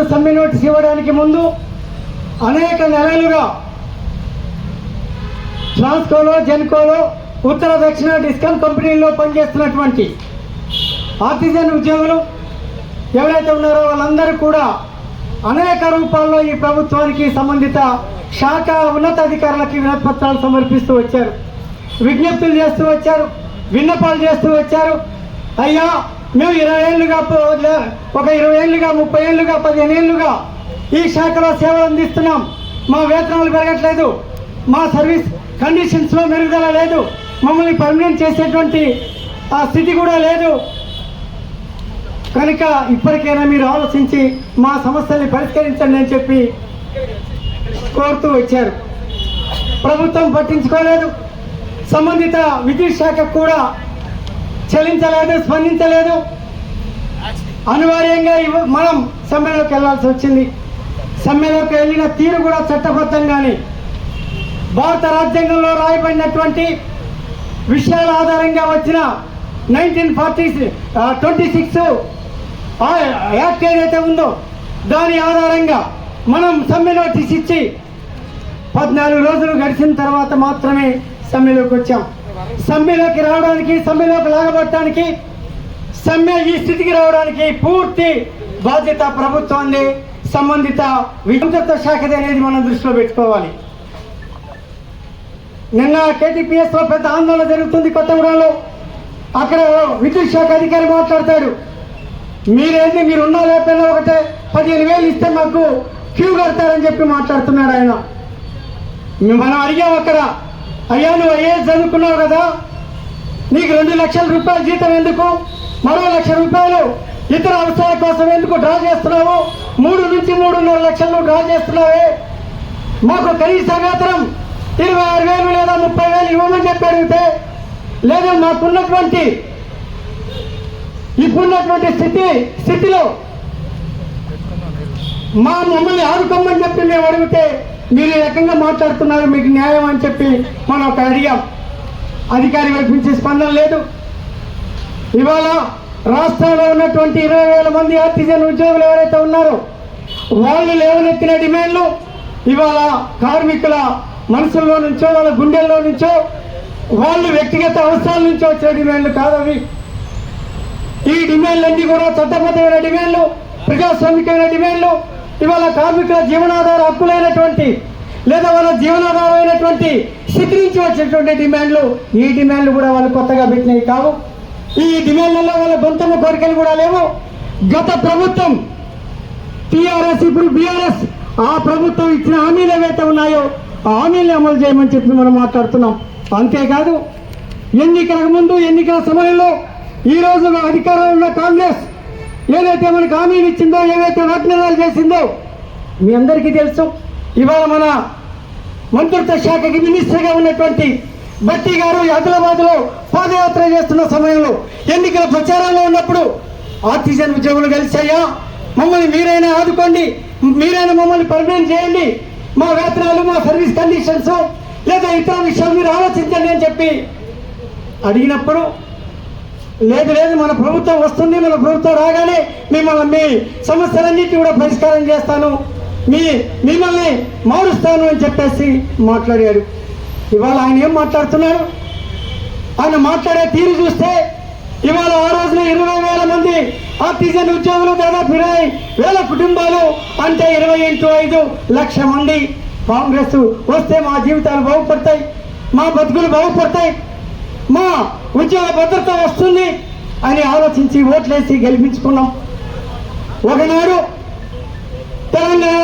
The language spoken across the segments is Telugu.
ఈరోజు సమ్మె నోటీస్ ఇవ్వడానికి ముందు అనేక నెలలుగా ట్రాన్స్కోలో, జెన్కోలో, ఉత్తర దక్షిణ డిస్కమ్ కంపెనీల్లో పనిచేస్తున్నటువంటి ఆర్టిజన్ ఉద్యోగులు ఎవరైతే ఉన్నారో వాళ్ళందరూ కూడా అనేక రూపాల్లో ఈ ప్రభుత్వానికి సంబంధిత శాఖ ఉన్నతాధికారులకి వినతిపత్రాలు సమర్పిస్తూ వచ్చారు, విజ్ఞప్తులు చేస్తూ వచ్చారు, విన్నపాలు చేస్తూ వచ్చారు. అయ్యా, మేము 20 ఏళ్ళుగా, ఒక 20 ఏళ్ళుగా, 30 ఏళ్ళుగా, 15 ఏళ్ళుగా ఈ శాఖలో సేవలు అందిస్తున్నాం. మా వేతనాలు పెరగట్లేదు, మా సర్వీస్ కండిషన్స్లో మెరుగుదల లేదు, మమ్మల్ని పర్మనెంట్ చేసేటువంటి ఆ స్థితి కూడా లేదు. కనుక ఇప్పటికైనా మీరు ఆలోచించి మా సమస్యల్ని పరిష్కరించండి అని చెప్పి కోరుతూ వచ్చారు. ప్రభుత్వం పట్టించుకోలేదు, సంబంధిత విద్యుత్ శాఖ కూడా చెల్లించలేదు, స్పందించలేదు. అనివార్యంగా మనం సమ్మెలోకి వెళ్లాల్సి వచ్చింది. సమ్మెలోకి వెళ్ళిన తీరు కూడా చట్టబద్ధంగానే భారత రాజ్యాంగంలో రాయబడినటువంటి విషయాల ఆధారంగా వచ్చిన 1926 యాక్ట్ ఏదైతే ఉందో దాని ఆధారంగా మనం సమ్మె నోటీస్ ఇచ్చి 14 రోజులు గడిచిన తర్వాత మాత్రమే సమ్మెలోకి వచ్చాం. సమ్మెలోకి రావడానికి, సమ్మెలోకి లాగబట్టడానికి, సమ్మె ఈ స్థితికి రావడానికి పూర్తి బాధ్యత ప్రభుత్వాన్ని, సంబంధిత విద్యుత్ శాఖది అనేది మనం దృష్టిలో పెట్టుకోవాలి. నిన్న KTPSలో పెద్ద ఆందోళన జరుగుతుంది కొత్తగూడెంలో. అక్కడ విద్యుత్ శాఖ అధికారి మాట్లాడతాడు, మీరేంటి, మీరు ఉన్నా లేకపోయినా ఒకటే 15,000 ఇస్తే మాకు క్యూ కడతారని చెప్పి మాట్లాడుతున్నాడు ఆయన. మనం అడిగాం అక్కడ, అయ్యా నువ్వు ఐఏఎస్ చదువుకున్నావు కదా, నీకు 2 లక్షల రూపాయల జీతం ఎందుకు, మరో 1 లక్ష రూపాయలు ఇతర అవసరాల కోసం ఎందుకు డ్రా చేస్తున్నావు, 3 నుంచి 3.5 లక్షలు డ్రా చేస్తున్నావే, మాకు కనీస వేతనం 26,000 లేదా 30,000 ఇవ్వమని చెప్పి అడిగితే, లేదా మాకున్నటువంటి ఇప్పుడున్నటువంటి స్థితిలో మమ్మల్ని ఆదుకోమని చెప్పి మేము అడిగితే మీరు ఈ రకంగా మాట్లాడుతున్నారు, మీకు న్యాయం అని చెప్పి మనం ఒక అడిగాం. అధికారి వైపు నుంచి స్పందన లేదు. ఇవాళ రాష్ట్రంలో ఉన్నటువంటి 20,000 మంది ఆర్టిజన్ ఉద్యోగులు ఎవరైతే ఉన్నారో వాళ్ళు లేవనెత్తిన డిమాండ్లు ఇవాళ కార్మికుల మనసుల్లో నుంచో, వాళ్ళ గుండెల్లో నుంచో, వాళ్ళు వ్యక్తిగత అవసరాల నుంచో వచ్చిన డిమాండ్లు కాదవి. ఈ డిమాండ్లన్నీ కూడా చట్టబద్ధమైన డిమాండ్లు, ప్రజాస్వామికమైన డిమాండ్లు. ఇవాళ కార్మికుల జీవనాధార హక్కులైనటువంటి లేదా వాళ్ళ జీవనాధారమైనటువంటి స్థితి నుంచి వచ్చేటువంటి డిమాండ్లు. ఈ డిమాండ్లు కూడా వాళ్ళు కొత్తగా పెట్టినవి కావు. ఈ డిమాండ్లలో వాళ్ళ గొంతమ్మ కోరికలు కూడా లేవు. గత ప్రభుత్వం టీఆర్ఎస్, ఇప్పుడు బీఆర్ఎస్, ఆ ప్రభుత్వం ఇచ్చిన హామీలు ఏవైతే ఉన్నాయో ఆ హామీల్ని అమలు చేయమని చెప్పి మనం మాట్లాడుతున్నాం. అంతేకాదు, ఎన్నికలకు ముందు, ఎన్నికల సమయంలో ఈరోజు అధికారంలో ఉన్న కాంగ్రెస్ ఏదైతే మనకు హామీలు ఇచ్చిందో, ఏదైతే వాగ్దానాలు చేసిందో మీ అందరికీ తెలుసు. ఇవాళ మన మంత్రిత్వ శాఖకి మినిస్టర్గా ఉన్నటువంటి భట్టి గారు ఆదిలాబాద్లో పాదయాత్ర చేస్తున్న సమయంలో, ఎన్నికల ప్రచారంలో ఉన్నప్పుడు ఆర్టిజన్ ఉద్యోగులు కలిసాయా, మమ్మల్ని మీరైనా ఆదుకోండి, మీరైనా మమ్మల్ని పర్మనెంట్ చేయండి, మా వేతనాలు, మా సర్వీస్ కండిషన్స్ లేదా ఇతర విషయాలు మీరు ఆలోచించండి అని చెప్పి అడిగినప్పుడు, లేదు మన ప్రభుత్వం వస్తుంది, మన ప్రభుత్వం రాగానే మిమ్మల్ని మీ సమస్యలన్నింటినీ కూడా పరిష్కారం చేస్తాను, మిమ్మల్ని మారుస్తాను అని చెప్పేసి మాట్లాడారు. ఇవాళ ఆయన ఏం మాట్లాడుతున్నారు? ఆయన మాట్లాడే తీరు చూస్తే ఇవాళ ఆ రోజున 20,000 మంది ఆర్టిజన్ ఉద్యోగులు, దాదాపు 20,000 కుటుంబాలు, అంటే 20 × 5 లక్ష మంది. కాంగ్రెస్ వస్తే మా జీవితాలు బాగుపడతాయి, మా బతుకులు బాగుపడతాయి, మా ఉద్యోగ భద్రత వస్తుంది అని ఆలోచించి ఓట్లేసి గెలిపించుకున్నాం. ఒకనాడు తెలంగాణ,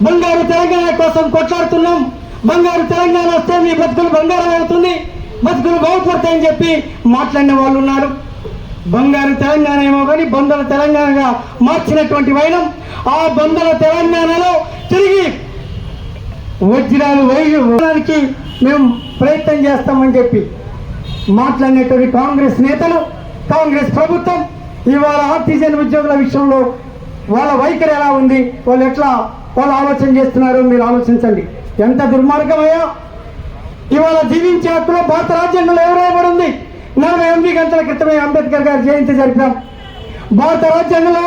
బంగారు తెలంగాణ కోసం కొట్లాడుతున్నాం. బంగారు తెలంగాణ వస్తే మీ బతుకులు బంగారం అవుతుంది, బతుకులు బాగుపడతాయని చెప్పి మాట్లాడిన వాళ్ళు ఉన్నారు. బంగారు తెలంగాణ ఏమో కానీ బొందల తెలంగాణగా మార్చినటువంటి వైనం, ఆ బొందల తెలంగాణలో తిరిగి వజ్రాలు వేయడానికి మేము ప్రయత్నం చేస్తామని చెప్పి మాట్లాడినటువంటి కాంగ్రెస్ నేతలు, కాంగ్రెస్ ప్రభుత్వం ఇవాళ ఆర్టిజన్ ఉద్యోగుల విషయంలో వాళ్ళ వైఖరి ఎలా ఉంది, వాళ్ళు ఆలోచన చేస్తున్నారు మీరు ఆలోచించండి. ఎంత దుర్మార్గమయ్యా! ఇవాళ జీవించే హక్కులో భారత రాజ్యాంగంలో ఎవరైనా ఉంది. 48 గంటల క్రితమే అంబేద్కర్ గారి జయంతి జరిపాం. భారత రాజ్యాంగంలో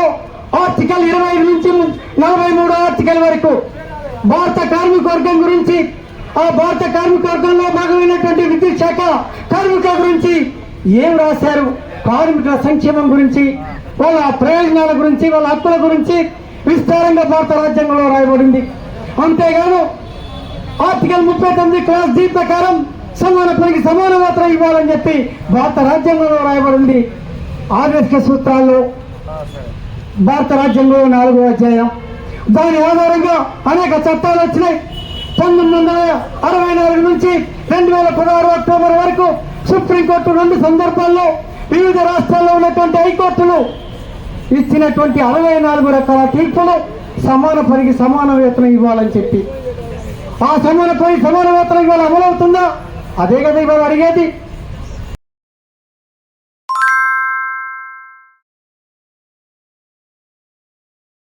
ఆర్టికల్ 25 నుంచి 43 ఆర్టికల్ వరకు భారత కార్మిక వర్గం గురించి, ఆ భారత కార్మిక వర్గంలో భాగమైనటువంటి విద్యుత్ శాఖ కార్మికుల గురించి ఏం రాశారు, కార్మికుల సంక్షేమం గురించి, వాళ్ళ ప్రయోజనాల గురించి, వాళ్ళ హక్కుల గురించి విస్తారంగా భారత రాజ్యాంగంలో రాయబడింది. అంతేగాదు ఆర్టికల్ 39 క్లాస్ డి ప్రకారం సమాన పనికి సమాన వేతనం ఇవ్వాలని చెప్పి భారత రాజ్యాంగంలో రాయబడింది. ఆర్ఎస్కే సూత్రాల్లో భారత రాజ్యాంగంలో 4వ అధ్యాయం. దాని ఆధారంగా అనేక చట్టాలు వచ్చినాయి. 1964 నుంచి 2016 అక్టోబర్ వరకు సుప్రీంకోర్టు 2 సందర్భాల్లో వివిధ రాష్ట్రాల్లో ఉన్నటువంటి హైకోర్టులు ఇచ్చినటువంటి 64 రకాల తీర్పులు సమాన పనికి సమాన వేతనం ఇవ్వాలని చెప్పి, ఆ సమాన పనికి సమాన వేతనం ఇవాళ అమలవుతుందా? అదే కదా ఇవాళ అడిగేది.